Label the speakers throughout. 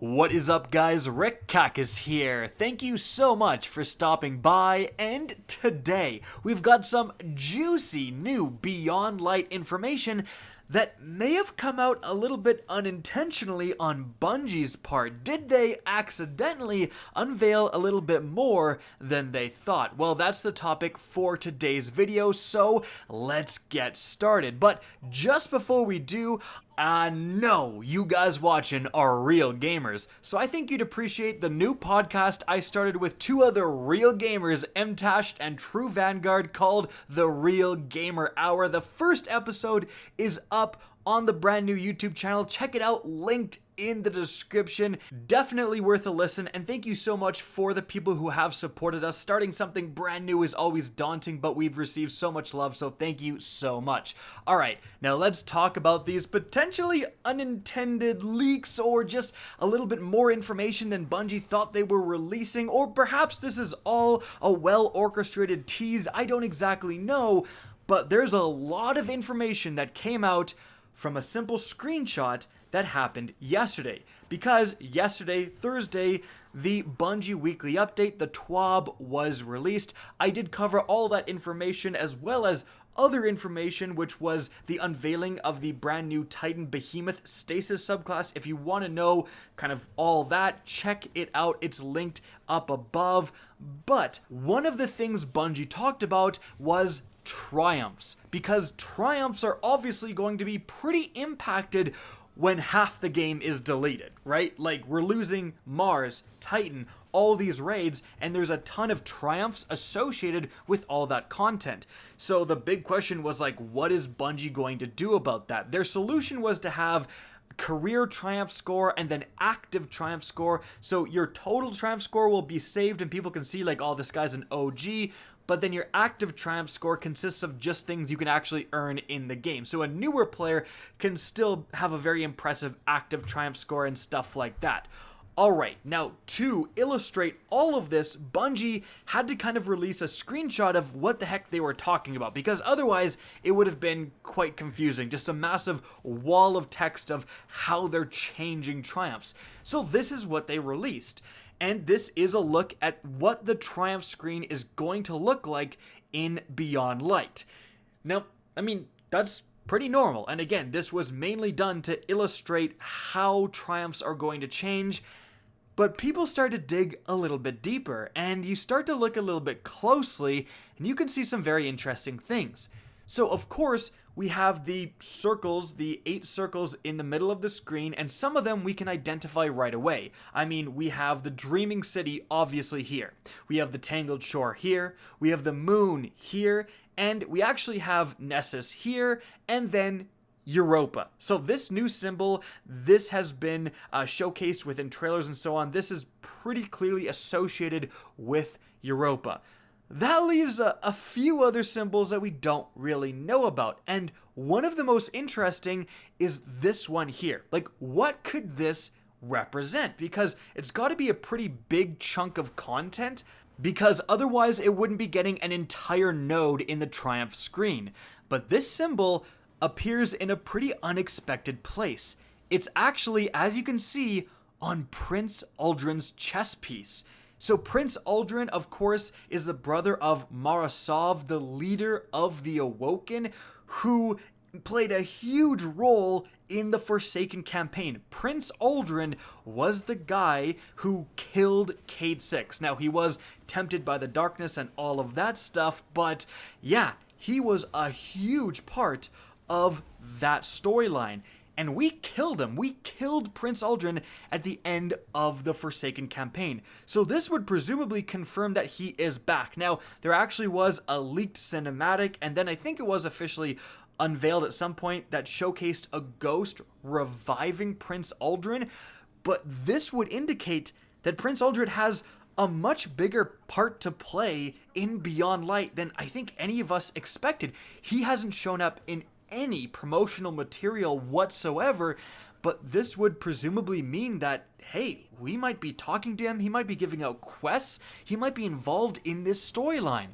Speaker 1: What is up, guys? Rick Kakis here. Thank you so much for stopping by, and today we've got some juicy new Beyond Light information that may have come out a little bit unintentionally on Bungie's part. Did they accidentally unveil a little bit more than they thought? Well, that's the topic for today's video, so let's get started. But just before we do, I know you guys watching are real gamers, so I think you'd appreciate the new podcast I started with two other real gamers, MTashed and True Vanguard, called The Real Gamer Hour. The first episode is up on the brand new YouTube channel. Check it out, linked in the description. Definitely worth a listen, and thank you so much for the people who have supported us. Starting something brand new is always daunting, but we've received so much love, so thank you so much. Alright, now let's talk about these potentially unintended leaks, or just a little bit more information than Bungie thought they were releasing, or perhaps this is all a well-orchestrated tease. I don't exactly know, but there's a lot of information that came out from a simple screenshot that happened yesterday. Because yesterday, Thursday, the Bungie weekly update, the TWAB, was released. I did cover all that information as well as other information, which was the unveiling of the brand new Titan Behemoth Stasis subclass. If you want to know kind of all that, check it out. It's linked up above. But one of the things Bungie talked about was triumphs, because triumphs are obviously going to be pretty impacted when half the game is deleted, right? Like, we're losing Mars, Titan, all these raids, and there's a ton of triumphs associated with all that content. So the big question was, like, what is Bungie going to do about that? Their solution was to have career triumph score and then active triumph score, so your total triumph score will be saved and people can see, like, oh, this guy's an OG, but then your active triumph score consists of just things you can actually earn in the game. So a newer player can still have a very impressive active triumph score and stuff like that. Alright, now to illustrate all of this, Bungie had to kind of release a screenshot of what the heck they were talking about, because otherwise it would have been quite confusing. Just a massive wall of text of how they're changing triumphs. So this is what they released. And this is a look at what the triumph screen is going to look like in Beyond Light. Now, I mean, that's pretty normal. And again, this was mainly done to illustrate how triumphs are going to change. But people start to dig a little bit deeper, and you start to look a little bit closely, and you can see some very interesting things. So, of course, we have the circles, the 8 circles in the middle of the screen, and some of them we can identify right away. I mean, we have the Dreaming City obviously here. We have the Tangled Shore here. We have the Moon here. And we actually have Nessus here, and then Europa. So this new symbol, this has been showcased within trailers and so on. This is pretty clearly associated with Europa. That leaves a few other symbols that we don't really know about, and one of the most interesting is this one here. Like, what could this represent? Because it's got to be a pretty big chunk of content, because otherwise it wouldn't be getting an entire node in the Triumph screen. But this symbol appears in a pretty unexpected place. It's actually, as you can see, on Prince Uldren's chess piece. So Prince Uldren, of course, is the brother of Marasov, the leader of the Awoken, who played a huge role in the Forsaken campaign. Prince Uldren was the guy who killed Cayde 6. Now, he was tempted by the darkness and all of that stuff, but yeah, he was a huge part of that storyline. And we killed him. We killed Prince Uldren at the end of the Forsaken campaign. So this would presumably confirm that he is back. Now, there actually was a leaked cinematic, and then I think it was officially unveiled at some point that showcased a ghost reviving Prince Uldren. But this would indicate that Prince Uldren has a much bigger part to play in Beyond Light than I think any of us expected. He hasn't shown up in any promotional material whatsoever, but this would presumably mean that, hey, we might be talking to him, he might be giving out quests, he might be involved in this storyline.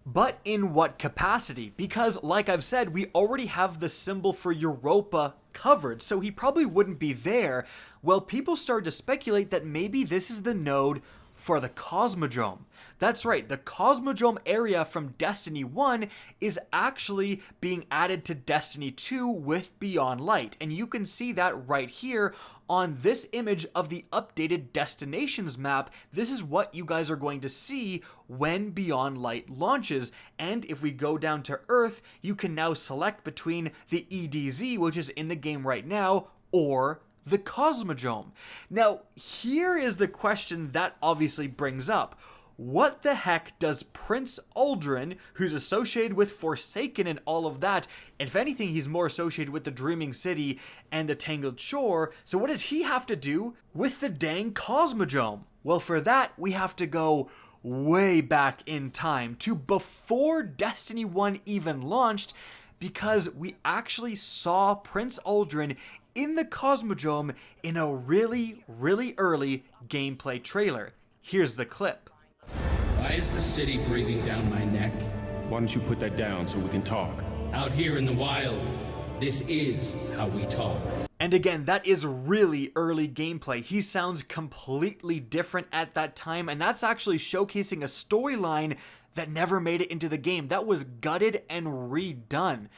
Speaker 1: But in what capacity? Because, like I've said, we already have the symbol for Europa covered, so he probably wouldn't be there. Well, people started to speculate that maybe this is the node for the Cosmodrome. That's right, the Cosmodrome area from Destiny 1 is actually being added to Destiny 2 with Beyond Light, and you can see that right here on this image of the updated destinations map. This is what you guys are going to see when Beyond Light launches, and if we go down to Earth, you can now select between the EDZ, which is in the game right now, or the Cosmodrome. Now, here is the question that obviously brings up. What the heck does Prince Aldrin, who's associated with Forsaken and all of that, if anything, he's more associated with the Dreaming City and the Tangled Shore, so what does he have to do with the dang Cosmodrome? Well, for that, we have to go way back in time to before Destiny 1 even launched, because we actually saw Prince Aldrin in the Cosmodrome in a really early gameplay trailer. Here's the clip.
Speaker 2: Why is the city breathing down my neck?
Speaker 3: Why don't you put that down so we can talk?
Speaker 2: Out here in the wild, this is how we talk.
Speaker 1: And again, that is really early gameplay. He sounds completely different at that time, and that's actually showcasing a storyline that never made it into the game. That was gutted and redone.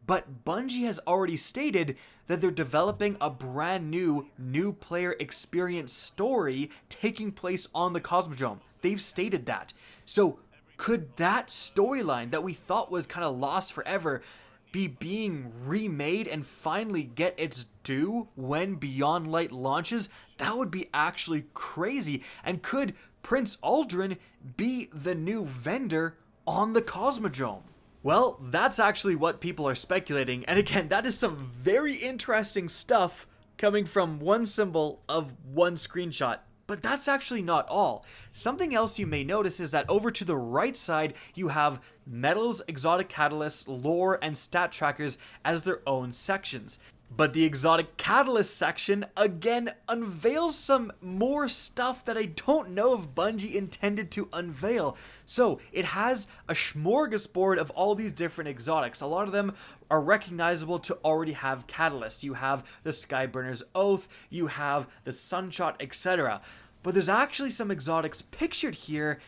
Speaker 1: But Bungie has already stated that they're developing a brand new player experience story taking place on the Cosmodrome. They've stated that. So could that storyline that we thought was kind of lost forever be being remade and finally get its due when Beyond Light launches? That would be actually crazy. And could Prince Aldrin be the new vendor on the Cosmodrome? Well, that's actually what people are speculating, and again, that is some very interesting stuff coming from one symbol of one screenshot. But that's actually not all. Something else you may notice is that over to the right side, you have medals, exotic catalysts, lore, and stat trackers as their own sections. But the exotic catalyst section again unveils some more stuff that I don't know if Bungie intended to unveil. So it has a smorgasbord of all these different exotics. A lot of them are recognizable to already have catalysts. You have the Skyburner's Oath, you have the Sunshot, etc. But there's actually some exotics pictured here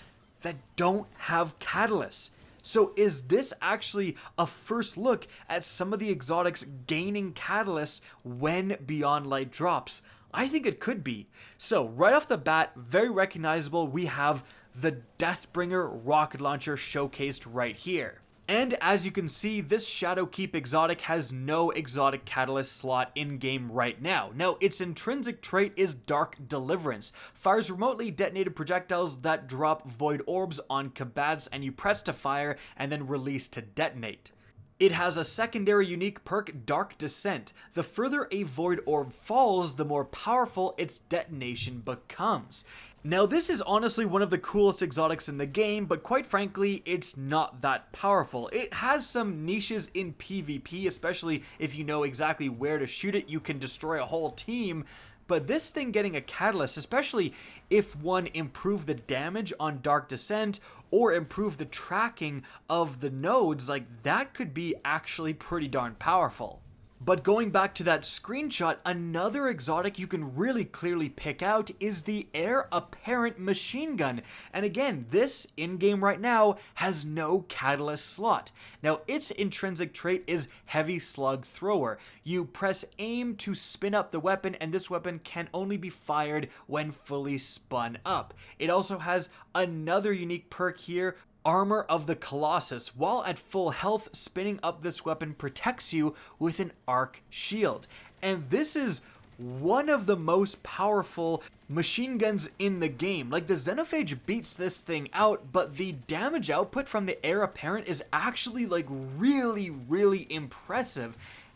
Speaker 1: that don't have catalysts. So is this actually a first look at some of the exotics gaining catalysts when Beyond Light drops? I think it could be. So right off the bat, very recognizable, we have the Deathbringer rocket launcher showcased right here. And as you can see, this Shadowkeep exotic has no exotic catalyst slot in-game right now. Now, its intrinsic trait is Dark Deliverance. Fires remotely detonated projectiles that drop void orbs on combats, and you press to fire and then release to detonate. It has a secondary unique perk, Dark Descent. The further a void orb falls, the more powerful its detonation becomes. Now, this is honestly one of the coolest exotics in the game, but quite frankly, it's not that powerful. It has some niches in PvP, especially if you know exactly where to shoot it, you can destroy a whole team. But this thing getting a catalyst, especially if one improved the damage on Dark Descent or improve the tracking of the nodes, like that could be actually pretty darn powerful. But going back to that screenshot, another exotic you can really clearly pick out is the Heir Apparent machine gun. And again, this in-game right now has no catalyst slot. Now, its intrinsic trait is Heavy Slug Thrower. You press aim to spin up the weapon, and this weapon can only be fired when fully spun up. It also has another unique perk here, Armor of the Colossus. While at full health, spinning up this weapon protects you with an arc shield. And this is one of the most powerful machine guns in the game. Like, the Xenophage beats this thing out, but the damage output from the Heir Apparent is actually like really impressive.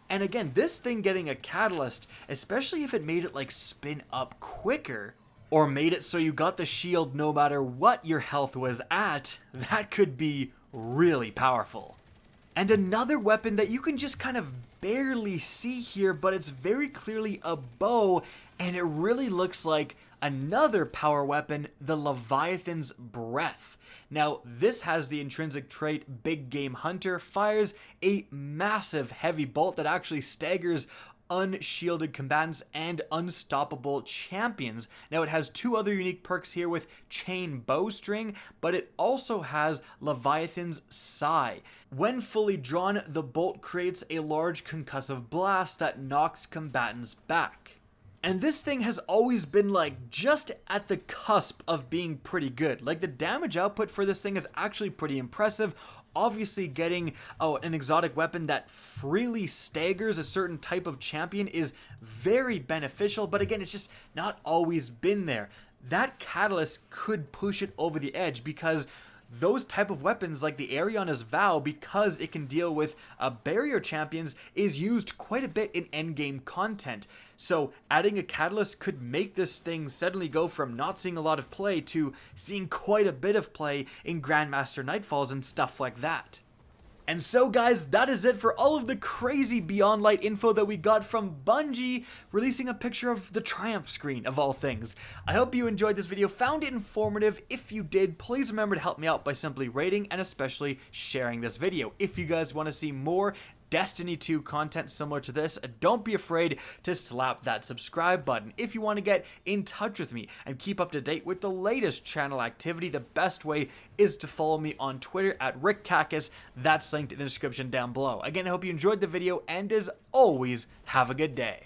Speaker 1: And again, this thing getting a catalyst, especially if it made it like spin up quicker, or made it so you got the shield no matter what your health was at, that could be really powerful. And another weapon that you can just kind of barely see here, but it's very clearly a bow, and it really looks like another power weapon, the Leviathan's Breath. Now, this has the intrinsic trait Big Game Hunter, fires a massive heavy bolt that actually staggers unshielded combatants and unstoppable champions. Now, it has two other unique perks here with Chain Bowstring, but it also has Leviathan's Sigh. When fully drawn, the bolt creates a large concussive blast that knocks combatants back. And this thing has always been like just at the cusp of being pretty good. Like the damage output for this thing is actually pretty impressive. Obviously getting an exotic weapon that freely staggers a certain type of champion is very beneficial, but again, it's just not always been there. That catalyst could push it over the edge because those type of weapons like the Ariana's Vow, because it can deal with barrier champions, is used quite a bit in endgame content. So adding a catalyst could make this thing suddenly go from not seeing a lot of play to seeing quite a bit of play in Grandmaster Nightfalls and stuff like that. And so guys, that is it for all of the crazy Beyond Light info that we got from Bungie releasing a picture of the Triumph screen of all things. I hope you enjoyed this video, found it informative. If you did, please remember to help me out by simply rating and especially sharing this video. If you guys want to see more Destiny 2 content similar to this, don't be afraid to slap that subscribe button. If you want to get in touch with me and keep up to date with the latest channel activity, the best way is to follow me on Twitter at RickCacus. That's linked in the description down below. Again, I hope you enjoyed the video, and as always, have a good day.